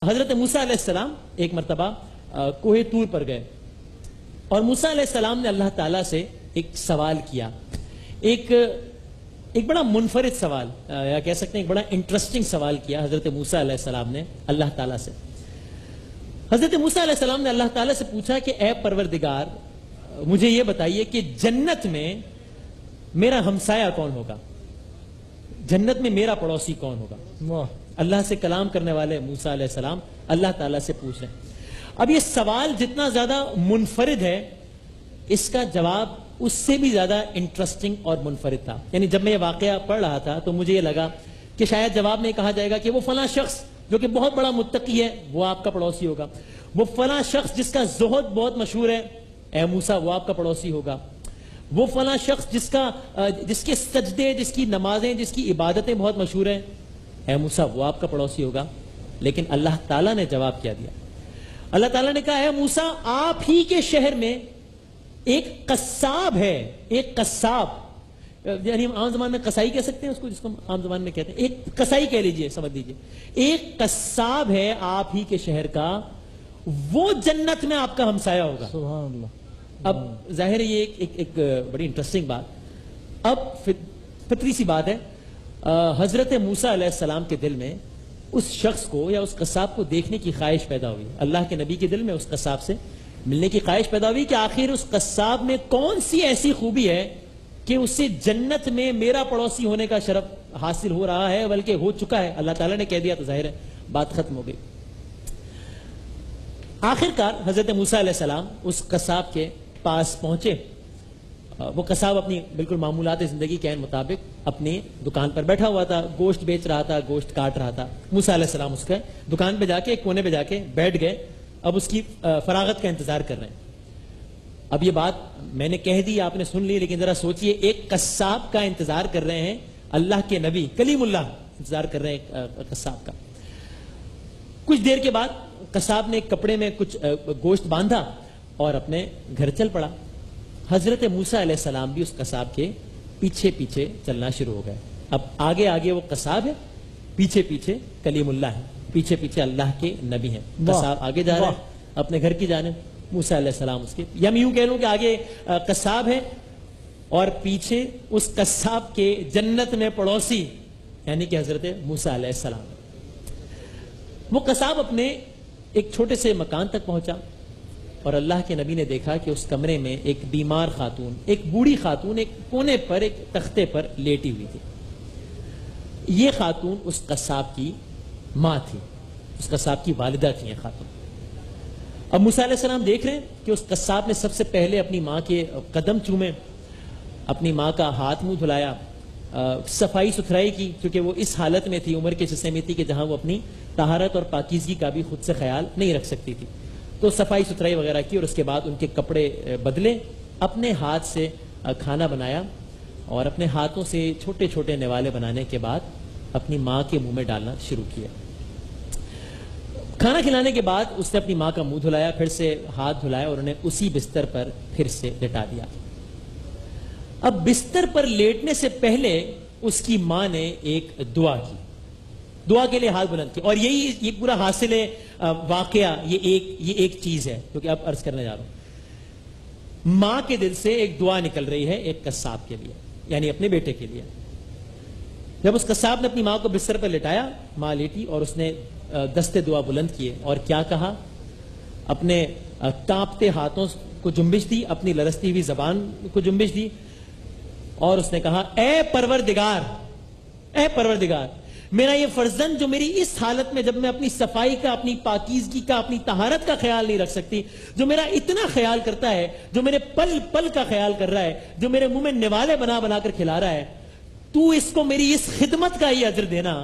حضرت موسیٰ علیہ السلام ایک مرتبہ کوہ طور پر گئے اور موسیٰ علیہ السلام نے اللہ تعالیٰ سے ایک سوال کیا، ایک بڑا منفرد سوال، یا کہہ سکتے ہیں ایک بڑا انٹرسٹنگ سوال کیا حضرت موسیٰ علیہ السلام نے اللہ تعالیٰ سے۔ حضرت موسیٰ علیہ السلام نے اللہ تعالیٰ سے پوچھا کہ اے پروردگار مجھے یہ بتائیے کہ جنت میں میرا ہمسایہ کون ہوگا، جنت میں میرا پڑوسی کون ہوگا۔ اللہ سے کلام کرنے والے موسیٰ علیہ السلام اللہ تعالیٰ سے پوچھ رہے ہیں۔ اب یہ سوال جتنا زیادہ منفرد ہے اس کا جواب اس سے بھی زیادہ انٹرسٹنگ اور منفرد تھا۔ یعنی جب میں یہ واقعہ پڑھ رہا تھا تو مجھے یہ لگا کہ شاید جواب میں کہا جائے گا کہ وہ فلاں شخص جو کہ بہت بڑا متقی ہے وہ آپ کا پڑوسی ہوگا، وہ فلاں شخص جس کا زہد بہت مشہور ہے اے موسیٰ وہ آپ کا پڑوسی ہوگا، وہ فلاں شخص جس کے سجدے، جس کی نمازیں، جس کی عبادتیں بہت مشہور ہیں اے موسیٰ وہ آپ کا پڑوسی ہوگا۔ لیکن اللہ تعالیٰ نے جواب کیا دیا؟ اللہ تعالیٰ نے کہا اے موسیٰ آپ ہی کے شہر میں ایک قصاب ہے، ایک قصاب، یعنی ہم عام زبان میں قصائی کہہ سکتے ہیں اس کو، جس کو عام زبان میں کہتے ہیں، ایک قصائی کہہ لیجئے، سمجھ لیجئے، ایک قصاب ہے آپ ہی کے شہر کا، وہ جنت میں آپ کا ہمسایہ ہوگا۔ سبحان اللہ۔ اب ظاہر ہے یہ ایک بڑی انٹرسٹنگ بات، اب فطری سی بات ہے، حضرت موسیٰ علیہ السلام کے دل میں اس شخص کو یا اس قصاب کو دیکھنے کی خواہش پیدا ہوئی، اللہ کے نبی کے دل میں اس قصاب سے ملنے کی خواہش پیدا ہوئی کہ آخر اس قصاب میں کون سی ایسی خوبی ہے کہ اسے جنت میں میرا پڑوسی ہونے کا شرف حاصل ہو رہا ہے، بلکہ ہو چکا ہے۔ اللہ تعالیٰ نے کہہ دیا تو ظاہر ہے بات ختم ہو گئی۔ آخر کار حضرت موسیٰ علیہ السلام اس قصاب کے پاس پہنچے۔ وہ قصاب اپنی بالکل معمولات زندگی کے عین مطابق اپنی دکان پر بیٹھا ہوا تھا، گوشت بیچ رہا تھا، گوشت کاٹ رہا تھا۔ موسیٰ علیہ السلام اس کے دکان پہ جا کے ایک کونے پہ جا کے بیٹھ گئے، اب اس کی فراغت کا انتظار کر رہے ہیں۔ اب یہ بات میں نے کہہ دی، آپ نے سن لی، لیکن ذرا سوچئے ایک قصاب کا انتظار کر رہے ہیں اللہ کے نبی کلیم اللہ، انتظار کر رہے ہیں ایک قصاب کا۔ کچھ دیر کے بعد قصاب نے ایک کپڑے میں کچھ گوشت باندھا اور اپنے گھر چل پڑا۔ حضرت موسیٰ علیہ السلام بھی اس قصاب کے پیچھے پیچھے چلنا شروع ہو گئے۔ اب آگے آگے وہ قصاب ہے، پیچھے پیچھے کلیم اللہ ہے، پیچھے پیچھے اللہ کے نبی ہیں۔ قصاب آگے جا رہے ہیں اپنے گھر کی جانب، موسیٰ علیہ السلام اس کے، یا میں یوں کہہ لوں کہ آگے قصاب ہے اور پیچھے اس قصاب کے جنت میں پڑوسی یعنی کہ حضرت موسیٰ علیہ السلام۔ وہ قصاب اپنے ایک چھوٹے سے مکان تک پہنچا اور اللہ کے نبی نے دیکھا کہ اس کمرے میں ایک بیمار خاتون، ایک بوڑھی خاتون ایک کونے پر ایک تختے پر لیٹی ہوئی تھی۔ یہ خاتون اس قصاب کی ماں تھی، اس قصاب کی والدہ تھی یہ خاتون۔ اب موسیٰ علیہ السلام دیکھ رہے ہیں کہ اس قصاب نے سب سے پہلے اپنی ماں کے قدم چومے، اپنی ماں کا ہاتھ منہ دھلایا، صفائی ستھرائی کی، کیونکہ وہ اس حالت میں تھی، عمر کے حصے میں تھی کہ جہاں وہ اپنی طہارت اور پاکیزگی کا بھی خود سے خیال نہیں رکھ سکتی تھی۔ تو صفائی ستھرائی وغیرہ کی اور اس کے بعد ان کے کپڑے بدلے، اپنے ہاتھ سے کھانا بنایا اور اپنے ہاتھوں سے چھوٹے چھوٹے نوالے بنانے کے بعد اپنی ماں کے منہ میں ڈالنا شروع کیا۔ کھانا کھلانے کے بعد اس نے اپنی ماں کا منہ دھلایا، پھر سے ہاتھ دھلایا اور انہیں اسی بستر پر پھر سے لٹا دیا۔ اب بستر پر لیٹنے سے پہلے اس کی ماں نے ایک دعا کی، دعا کے لیے ہاتھ بلند کیا، اور یہ پورا حاصل ہے واقعہ، یہ ایک چیز ہے جو کہ اب عرض کرنے جا رہا ہوں۔ ماں کے دل سے ایک دعا نکل رہی ہے ایک قصاب کے لیے، یعنی اپنے بیٹے کے لیے۔ جب اس قصاب نے اپنی ماں کو بستر پر لٹایا، ماں لیٹی اور اس نے دستے دعا بلند کیے اور کیا کہا، اپنے کانپتے ہاتھوں کو جنبش دی، اپنی لرزتی ہوئی زبان کو جنبش دی اور اس نے کہا اے پروردگار، اے پروردگار، میرا یہ فرزند جو میری اس حالت میں، جب میں اپنی صفائی کا، اپنی پاکیزگی کا، اپنی طہارت کا خیال نہیں رکھ سکتی، جو میرا اتنا خیال کرتا ہے، جو میرے پل پل کا خیال کر رہا ہے، جو میرے منہ میں نوالے بنا بنا کر کھلا رہا ہے، تو اس کو میری اس خدمت کا یہ اجر دینا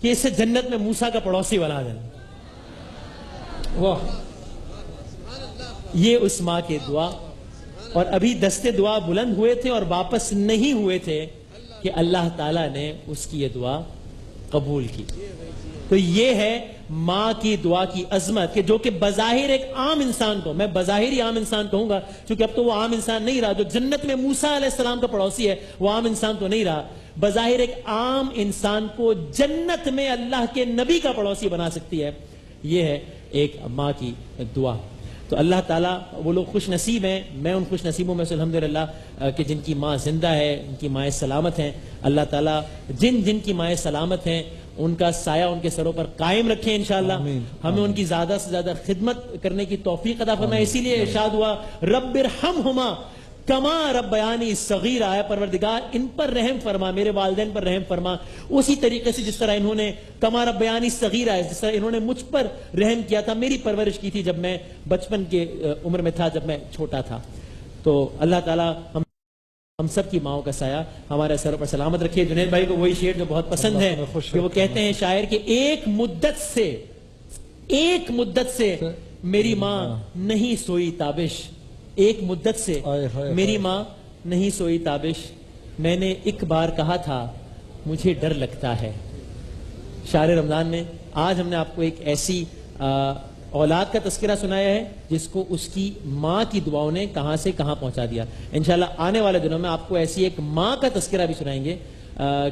کہ اسے جنت میں موسیٰ کا پڑوسی بنا دینا۔ واہ، یہ اس ماں کی دعا، اور ابھی دستے دعا بلند ہوئے تھے اور واپس نہیں ہوئے تھے کہ اللہ تعالیٰ نے اس کی یہ دعا قبول کی۔ تو یہ ہے ماں کی دعا کی عظمت کہ جو کہ بظاہر ایک عام انسان کو، میں بظاہر ہی عام انسان کہوں گا کیونکہ اب تو وہ عام انسان نہیں رہا، جو جنت میں موسیٰ علیہ السلام کا پڑوسی ہے وہ عام انسان تو نہیں رہا، بظاہر ایک عام انسان کو جنت میں اللہ کے نبی کا پڑوسی بنا سکتی ہے، یہ ہے ایک ماں کی دعا۔ تو اللہ تعالیٰ وہ لوگ خوش نصیب ہیں، میں ان خوش نصیبوں میں سے الحمدللہ کہ جن کی ماں زندہ ہے، ان کی مائیں سلامت ہیں۔ اللہ تعالیٰ جن کی مائیں سلامت ہیں ان کا سایہ ان کے سروں پر قائم رکھیں انشاءاللہ۔ ہمیں ان کی زیادہ سے زیادہ خدمت کرنے کی توفیق عطا فرمائے۔ اسی لیے ارشاد ہوا رب ارحمہما کما ربیانی صغیرہ، اے پروردگار ان پر رحم فرما، میرے والدین پر رحم فرما اسی طریقے سے جس طرح انہوں نے کما ربیانی صغیرہ ہے، جس طرح انہوں نے مجھ پر رحم کیا تھا، میری پرورش کی تھی جب میں بچپن کے عمر میں تھا، جب میں چھوٹا تھا۔ تو اللہ تعالیٰ ہم سب کی ماؤں کا سایہ ہمارے سروں پر سلامت رکھے۔ جنید بھائی کو وہی شعر جو بہت پسند ہے کہ وہ کہتے ہیں شاعر کہ ایک مدت سے میری ماں نہیں سوئی تابش، ایک مدت سے میری ماں نہیں سوئی تابش، میں نے ایک بار کہا تھا مجھے ڈر لگتا ہے۔ شہر رمضان میں آج ہم نے آپ کو ایک ایسی اولاد کا تذکرہ سنایا ہے جس کو اس کی ماں کی دعاؤں نے کہاں سے کہاں پہنچا دیا۔ انشاءاللہ آنے والے دنوں میں آپ کو ایسی ایک ماں کا تذکرہ بھی سنائیں گے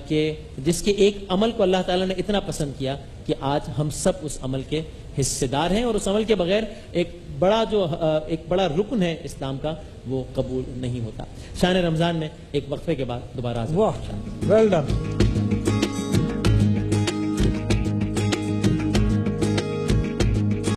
کہ جس کے ایک عمل کو اللہ تعالیٰ نے اتنا پسند کیا کہ آج ہم سب اس عمل کے حصے دار ہیں، اور اس عمل کے بغیر ایک بڑا رکن ہے اسلام کا وہ قبول نہیں ہوتا۔ شان رمضان میں ایک وقفے کے بعد دوبارہ حاضر۔ واہ، ویل ڈن۔